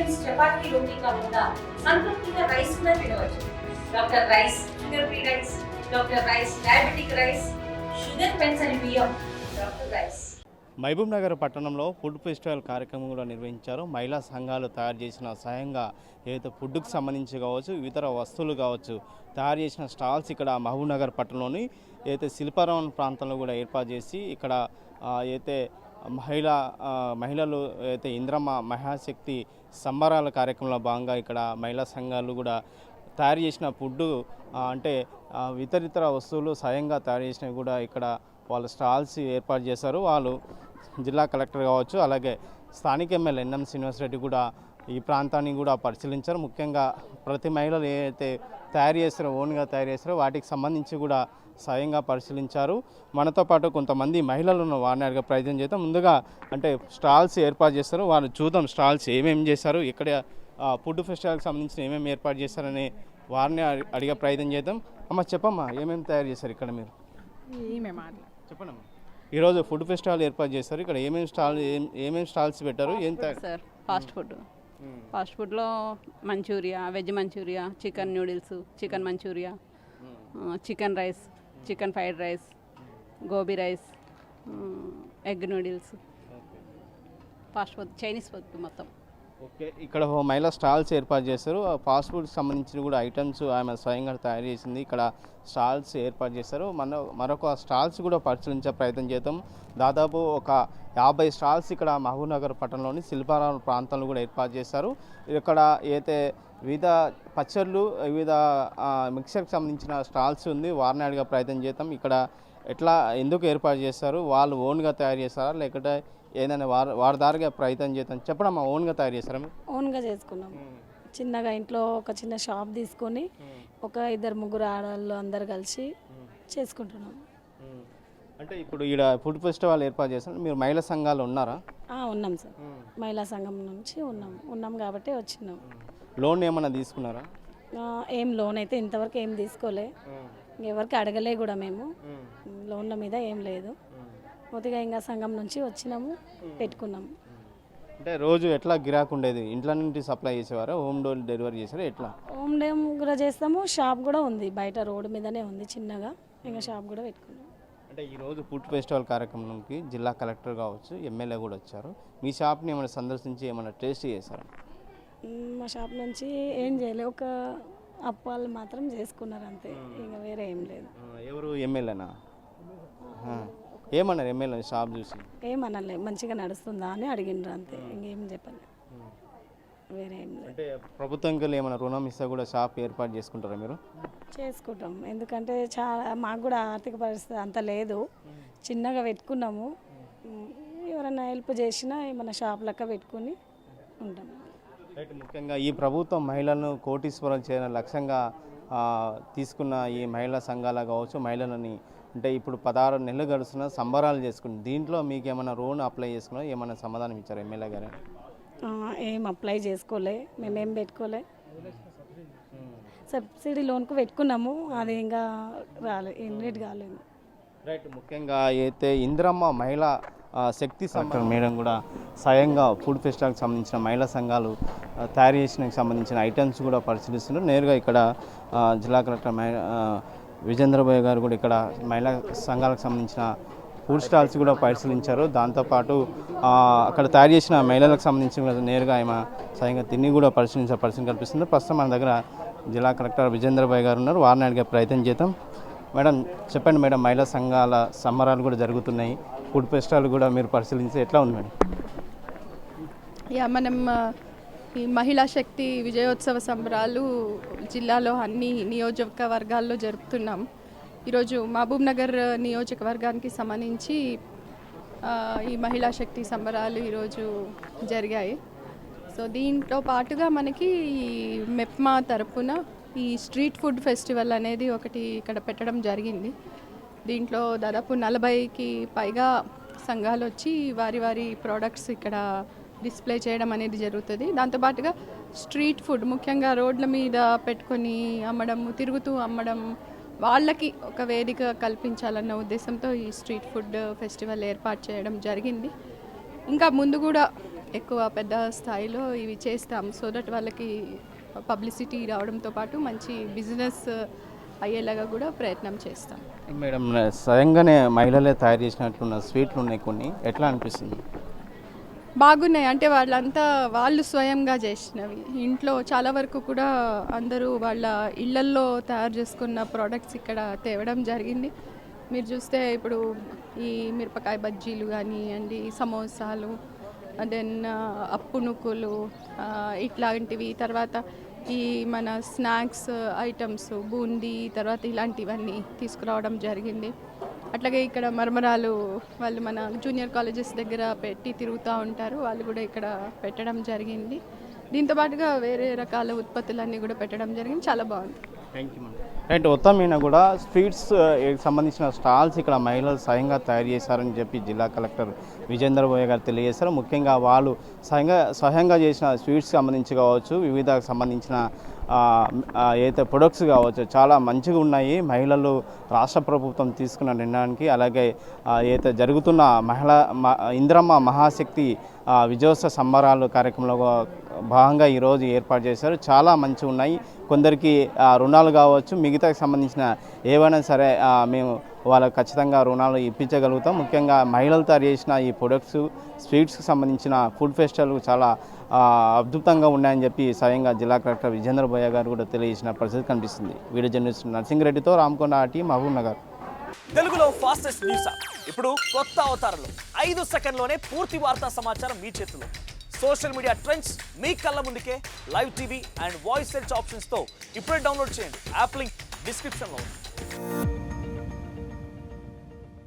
Options chapati రోటీ కాకుండా సంతృప్తిగా rice కూడా తినవచ్చు. Doctor rice, sugar free rice, doctor rice, diabetic rice, sugar పెన్సని బియ్యం, డాక్టర్ రైస్. మహబూబ్ నగర్ పట్టణంలో ఫుడ్ ఫెస్టివల్ కార్యక్రమం కూడా నిర్వహించారు. మహిళా సంఘాలు తయారు చేసిన స్వయంగా ఏదైతే ఫుడ్కి సంబంధించి కావచ్చు, ఇతర వస్తువులు కావచ్చు, తయారు చేసిన స్టాల్స్ ఇక్కడ మహబూబ్ నగర్ పట్టణంలోని ఏదైతే శిల్పారామం ప్రాంతంలో కూడా ఏర్పాటు చేసి ఇక్కడ అయితే మహిళలు అయితే ఇంద్రమ్మ మహాశక్తి సంబరాల కార్యక్రమంలో భాగంగా ఇక్కడ మహిళా సంఘాలు కూడా తయారు చేసిన ఫుడ్ అంటే ఇతరితర వస్తువులు స్వయంగా తయారు చేసినవి కూడా ఇక్కడ వాళ్ళ స్టాల్స్ ఏర్పాటు చేశారు. వాళ్ళు జిల్లా కలెక్టర్ కావచ్చు, అలాగే స్థానిక ఎమ్మెల్యే ఎన్ఎం శ్రీనివాస్ రెడ్డి కూడా ఈ ప్రాంతాన్ని కూడా పరిశీలించారు. ముఖ్యంగా ప్రతి మహిళలు ఏదైతే తయారు చేస్తారో, ఓన్గా తయారు చేస్తారో వాటికి సంబంధించి కూడా స్వయంగా పరిశీలించారు. మనతో పాటు కొంతమంది మహిళలను వారిని అడిగే ప్రయత్నం చేద్దాం. ముందుగా అంటే స్టాల్స్ ఏర్పాటు చేస్తారు, వాళ్ళు చూద్దాం స్టాల్స్ ఏమేమి చేశారు, ఇక్కడ ఫుడ్ ఫెస్టివల్కి సంబంధించిన ఏమేమి ఏర్పాటు చేస్తారని వారిని అడిగే ప్రయత్నం చేద్దాం. అమ్మ చెప్పమ్మా, ఏమేమి తయారు చేశారు ఇక్కడ మీరు? చెప్పండి అమ్మా. ఈరోజు ఫుడ్ ఫెస్టివల్ ఏర్పాటు చేస్తారు, ఇక్కడ ఏమేమి స్టాల్స్ పెట్టారు, ఏం తయారు? సార్ ఫాస్ట్ ఫుడ్లో Manchuria, veg Manchuria, chicken noodles, chicken Manchuria, chicken rice, chicken fried rice, gobi rice, egg noodles, fast food, Chinese food మొత్తం. ఓకే, ఇక్కడ మహిళా స్టాల్స్ ఏర్పాటు చేస్తారు. ఫాస్ట్ ఫుడ్కి సంబంధించిన కూడా ఐటమ్స్ ఆమె స్వయంగా తయారు చేసింది ఇక్కడ స్టాల్స్ ఏర్పాటు చేస్తారు. మరొక స్టాల్స్ కూడా పరిశీలించే ప్రయత్నం చేద్దాం. దాదాపు ఒక 50 స్టాల్స్ ఇక్కడ మహబూబ్ నగర్ పట్టణంలోని శిల్పారామం ప్రాంతంలో కూడా ఏర్పాటు చేస్తారు. ఇక్కడ అయితే వివిధ పచ్చళ్ళు, వివిధ మిక్సర్కి సంబంధించిన స్టాల్స్ ఉంది, వారిని అడిగే ప్రయత్నం చేద్దాం. ఇక్కడ ఎట్లా ఎందుకు ఏర్పాటు చేస్తారు, వాళ్ళు ఓన్గా తయారు చేస్తారా లేకపోతే ఏదైనా వారి దారిగా ప్రయత్నం చేద్దాం. చెప్పడమ్మా, ఓన్గా తయారు చేస్తారా? ఓన్గా చేసుకున్నాం. చిన్నగా ఇంట్లో ఒక చిన్న షాప్ తీసుకొని ఒక 2-3 ఆడవాళ్ళు అందరు కలిసి చేసుకుంటున్నాం. అంటే ఇప్పుడు ఇక్కడ ఫుడ్ ఫెస్టివల్ ఏర్పాటు చేస్తారు, మీరు మహిళా సంఘాలు ఉన్నారా? ఉన్నాం సార్, మహిళా సంఘం నుంచి ఉన్నాం కాబట్టి వచ్చినాం. లోన్ ఏమైనా తీసుకున్నారా? ఏం లోన్ అయితే ఇంతవరకు ఏం తీసుకోలే, ఎవరికి అడగలే కూడా. మేము లోన్ల మీద ఏం లేదు, కొద్దిగా ఇంకా సంఘం నుంచి వచ్చినాము, పెట్టుకున్నాము. అంటే రోజు ఎట్లా గిరాకు ఉండేది? ఇంట్లో నుండి సప్లై చేసేవారా, హోమ్ డెలివరీ చేసారా, ఎట్లా? హోమ్ డెలివరీ కూడా చేస్తాము, షాప్ కూడా ఉంది, బయట రోడ్డు మీదనే ఉంది చిన్నగా, ఇంకా షాప్ కూడా పెట్టుకున్నాం. అంటే ఈరోజు ఫుడ్ ఫెస్టివల్ కార్యక్రమానికి జిల్లా కలెక్టర్ కావచ్చు, ఎమ్మెల్యే కూడా వచ్చారు. మీ షాప్ని ఏమైనా సందర్శించి ఏమైనా టేస్ట్ చేశారా? మా షాప్ నుంచి ఏం చేయలేదు, ఒక అప్పాలు మాత్రం చేసుకున్నారు అంతే, ఇంకా వేరే ఏం లేదు. ఎవరు, ఎమ్మెల్యేనా? ఏమన్నారు ఎమ్మెల్యే షాప్ చూసి? ఏమనలే, మంచిగా నడుస్తుందా అని అడిగినారు అంతే, ఇంకేం చెప్పలే, వేరే ఏం లేదు. అంటే ప్రభుత్వంకి ఏమైనా రుణం ఇస్తే కూడా షాప్ ఏర్పాటు చేసుకుంటారా మీరు? చేసుకుంటాం, ఎందుకంటే చాలా మాకు కూడా ఆర్థిక పరిస్థితి అంత లేదు, చిన్నగా పెట్టుకున్నాము. ఎవరైనా హెల్ప్ చేసినా ఏమైనా షాప్ లెక్క పెట్టుకుని ఉంటాం. రైట్, ముఖ్యంగా ఈ ప్రభుత్వం మహిళలను కోటీశ్వరం చేయడం లక్ష్యంగా తీసుకున్న ఈ మహిళా సంఘాల కావచ్చు, మహిళలని అంటే ఇప్పుడు 16 నెలలు గడుస్తున్న సంబరాలు చేసుకుని దీంట్లో మీకు ఏమైనా లోన్ అప్లై చేసుకున్నా, ఏమైనా సమాధానం ఇచ్చారు ఎమ్మెల్యే గారు? ఏం అప్లై చేసుకోలే, మేమేం పెట్టుకోలే. సబ్సిడీ లోన్కు పెట్టుకున్నాము, అది ఇంకా ఇన్వెట్ కాలేదు. రైట్, ముఖ్యంగా అయితే ఇంద్రమ్మ మహిళా శక్తి సంఘం మేడం కూడా స్వయంగా ఫుడ్ ఫెస్టివల్కి సంబంధించిన మహిళా సంఘాలు తయారు చేసినకి సంబంధించిన ఐటమ్స్ కూడా పరిశీలిస్తున్నారు. నేరుగా ఇక్కడ జిల్లా కలెక్టర్ విజేంద్రబాయ్ గారు కూడా ఇక్కడ మహిళా సంఘాలకు సంబంధించిన ఫుడ్ స్టాల్స్ కూడా పరిశీలించారు. దాంతోపాటు అక్కడ తయారు చేసిన మహిళలకు సంబంధించిన నేరుగా ఆమె స్వయంగా తిని కూడా పరిశీలన కల్పిస్తుంది. ప్రస్తుతం మన దగ్గర జిల్లా కలెక్టర్ విజేంద్రబాయ్ గారు ఉన్నారు, వారిని అడిగే ప్రయత్నం చేద్దాం. మేడం చెప్పండి మేడం, మహిళా సంఘాల సంబరాలు కూడా జరుగుతున్నాయి, ఫుడ్ ఫెస్టివల్ కూడా మీరు పరిశీలించి ఎట్లా ఉంది మేడం? మనం ఈ మహిళా శక్తి విజయోత్సవ సంబరాలు జిల్లాలో అన్ని నియోజకవర్గాల్లో జరుపుతున్నాం. ఈరోజు మహబూబ్ నగర్ నియోజకవర్గానికి సంబంధించి ఈ మహిళా శక్తి సంబరాలు ఈరోజు జరిగాయి. సో దీంతో పాటుగా మనకి ఈ మెప్మా తరపున ఈ స్ట్రీట్ ఫుడ్ ఫెస్టివల్ అనేది ఒకటి ఇక్కడ పెట్టడం జరిగింది. దీంట్లో దాదాపు 40కి పైగా సంఘాలు వచ్చి వారి వారి ప్రోడక్ట్స్ ఇక్కడ డిస్ప్లే చేయడం అనేది జరుగుతుంది. దాంతోపాటుగా స్ట్రీట్ ఫుడ్, ముఖ్యంగా రోడ్ల మీద పెట్టుకొని అమ్మడం, తిరుగుతూ అమ్మడం, వాళ్ళకి ఒక వేదిక కల్పించాలన్న ఉద్దేశంతో ఈ స్ట్రీట్ ఫుడ్ ఫెస్టివల్ ఏర్పాటు చేయడం జరిగింది. ఇంకా ముందు కూడా ఎక్కువ పెద్ద స్థాయిలో ఇవి చేస్తాం. సో దట్ వాళ్ళకి పబ్లిసిటీ రావడంతో పాటు మంచి బిజినెస్ అయ్యేలాగా కూడా ప్రయత్నం చేస్తాం. మేడం, స్వయంగానే మహిళలే తయారు చేసినట్లున్న స్వీట్లు ఉన్నాయి కొన్ని, ఎట్లా అనిపిస్తుంది? బాగున్నాయి. అంటే వాళ్ళంతా వాళ్ళు స్వయంగా చేసినవి. ఇంట్లో చాలా వరకు కూడా అందరూ వాళ్ళ ఇళ్లల్లో తయారు చేసుకున్న ప్రోడక్ట్స్ ఇక్కడ తేవడం జరిగింది. మీరు చూస్తే ఇప్పుడు ఈ మిరపకాయ బజ్జీలు కానివ్వండి, సమోసాలు, దెన్ అప్పునుకులు ఇట్లాంటివి, తర్వాత ఈ మన స్నాక్స్ ఐటమ్స్ బూందీ, తర్వాత ఇలాంటివన్నీ తీసుకురావడం జరిగింది. అట్లాగే ఇక్కడ మరమరాలు వాళ్ళు మన జూనియర్ కాలేజెస్ దగ్గర పెట్టి తిరుగుతూ ఉంటారు, వాళ్ళు కూడా ఇక్కడ పెట్టడం జరిగింది. దీంతో పాటుగా వేరే రకాల ఉత్పత్తులన్నీ కూడా పెట్టడం జరిగింది. చాలా బాగుంది. Thank you madam. రైట్, మొత్తం మీద కూడా స్వీట్స్ సంబంధించిన స్టాల్స్ ఇక్కడ మహిళలు స్వయంగా తయారు చేశారని చెప్పి జిల్లా కలెక్టర్ విజేందర్ బోయ గారు తెలియజేశారు. ముఖ్యంగా వాళ్ళు స్వయంగా చేసిన స్వీట్స్ సంబంధించి కావచ్చు, వివిధ సంబంధించిన ఏదైతే ప్రొడక్ట్స్ కావచ్చు చాలా మంచిగా ఉన్నాయి. మహిళలు రాష్ట్ర ప్రభుత్వం తీసుకున్న నిర్ణయానికి, అలాగే ఏదైతే జరుగుతున్న ఇందిరమ్మ మహాశక్తి విజయోత్సవ సంబరాలు కార్యక్రమంలో భాగంగా ఈరోజు ఏర్పాటు చేశారు. చాలా మంచిగా ఉన్నాయి. కొందరికి రుణాలు కావచ్చు, మిగతాకి సంబంధించిన ఏవైనా సరే మేము వాళ్ళకి ఖచ్చితంగా రుణాలు ఇప్పించగలుగుతాం. ముఖ్యంగా మహిళలు తయారు చేసిన ఈ ప్రొడక్ట్స్, స్వీట్స్కి సంబంధించిన ఫుడ్ ఫెస్టివల్ చాలా అద్భుతంగా ఉన్నాయని చెప్పి స్వయంగా జిల్లా కలెక్టర్ విజేందర్ బోయ గారు కూడా తెలియజేసిన పరిస్థితి కనిపిస్తుంది. వీడియో జర్నలిస్ట్ నర్సింగ్ రెడ్డితో రామకొండ ఆర్టీ, మహబూబ్ నగర్. తెలుగులో ఫాస్టెస్ట్ న్యూస్ ఇప్పుడు కొత్త అవతారంలో 5 సెకండ్లోనే పూర్తి వార్తా సమాచారం మీ చేతిలో. సోషల్ మీడియా ట్రెండ్స్ మీ కళ్ళ ముందుకే live TV and voice search ఆప్షన్స్తో ఇప్పుడే డౌన్లోడ్ చేయండి. యాప్ లింక్ డిస్క్రిప్షన్లో ఉంది.